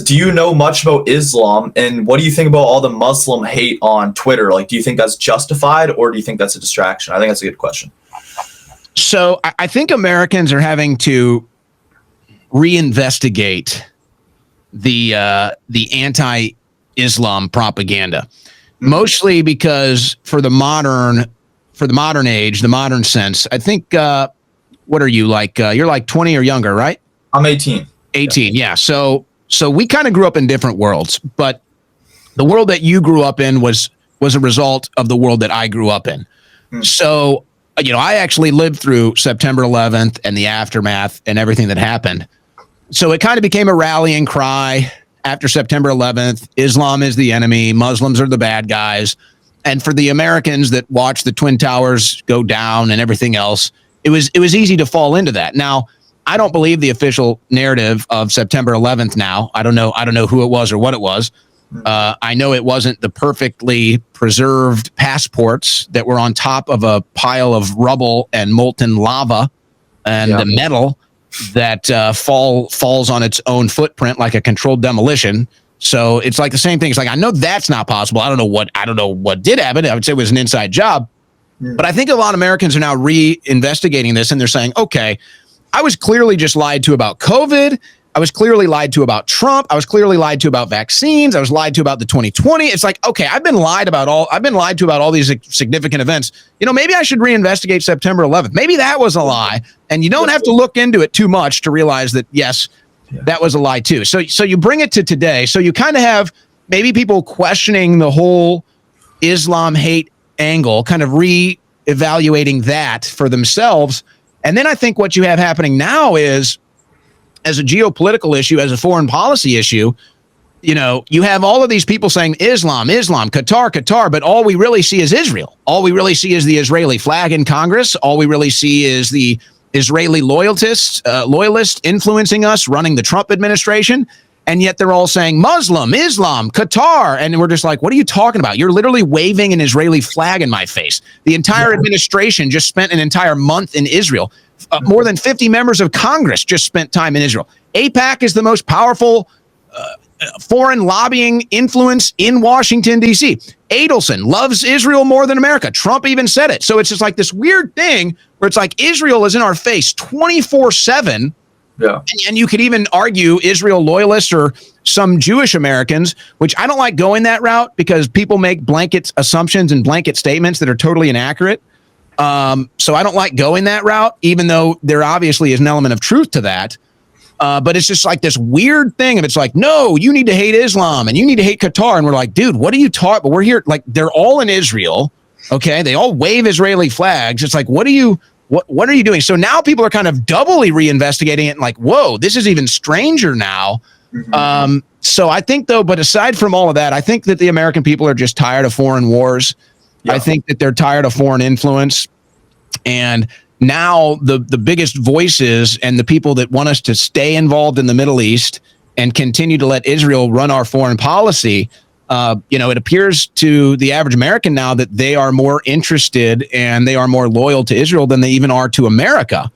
Do you know much about Islam, and what do you think about all the Muslim hate on Twitter? Like, do you think that's justified, or do you think that's a distraction? I think that's a good question. So I think Americans are having to reinvestigate the anti-Islam propaganda, mostly because for the modern age, the modern sense. I think what are you like? You're like 20 or younger, right? I'm 18. 18, yeah. So we kind of grew up in different worlds, but the world that you grew up in was a result of the world that I grew up in. So, I actually lived through September 11th and the aftermath and everything that happened. So it kind of became a rallying cry after September 11th. Islam is the enemy. Muslims are the bad guys. And for the Americans that watched the Twin Towers go down and everything else, it was easy to fall into that. Now, I don't believe the official narrative of September 11th now. I don't know who it was or what it was. I know it wasn't the perfectly preserved passports that were on top of a pile of rubble and molten lava and the metal that falls on its own footprint like a controlled demolition. So it's like the same thing. It's like, I know that's not possible. I don't know what did happen. I would say it was an inside job. But I think a lot of Americans are now re-investigating this, and they're saying, okay, I was clearly just lied to about COVID. I was clearly lied to about Trump. I was clearly lied to about vaccines. I was lied to about the 2020. It's like, okay, I've been lied to about all these significant events. Maybe I should reinvestigate September 11th. Maybe that was a lie. And you don't have to look into it too much to realize that, yes, that was a lie too. So you bring it to today. So you kind of have maybe people questioning the whole Islam hate angle, kind of re-evaluating that for themselves. And then I think what you have happening now is, as a geopolitical issue, as a foreign policy issue, you have all of these people saying Islam, Qatar, but all we really see is Israel. All we really see is the Israeli flag in Congress. All we really see is the Israeli loyalists influencing us, running the Trump administration. And yet they're all saying Muslim, Islam, Qatar. And we're just like, what are you talking about? You're literally waving an Israeli flag in my face. The entire administration just spent an entire month in Israel. More than 50 members of Congress just spent time in Israel. AIPAC is the most powerful foreign lobbying influence in Washington, D.C. Adelson loves Israel more than America. Trump even said it. So it's just like this weird thing where it's like Israel is in our face 24/7. Yeah. And you could even argue Israel loyalists or some Jewish Americans, which I don't like going that route because people make blanket assumptions and blanket statements that are totally inaccurate. So I don't like going that route, even though there obviously is an element of truth to that. But it's just like this weird thing. And it's like, no, you need to hate Islam and you need to hate Qatar. And we're like, dude, what are you talking? But we're here. Like, they're all in Israel. Okay. They all wave Israeli flags. It's like, what are you doing? So now people are kind of doubly reinvestigating it and like, whoa, this is even stranger now. So I think though, but aside from all of that, I think that the American people are just tired of foreign wars. I think that they're tired of foreign influence. And now the biggest voices and the people that want us to stay involved in the Middle East and continue to let Israel run our foreign policy, it appears to the average American now that they are more interested and they are more loyal to Israel than they even are to America.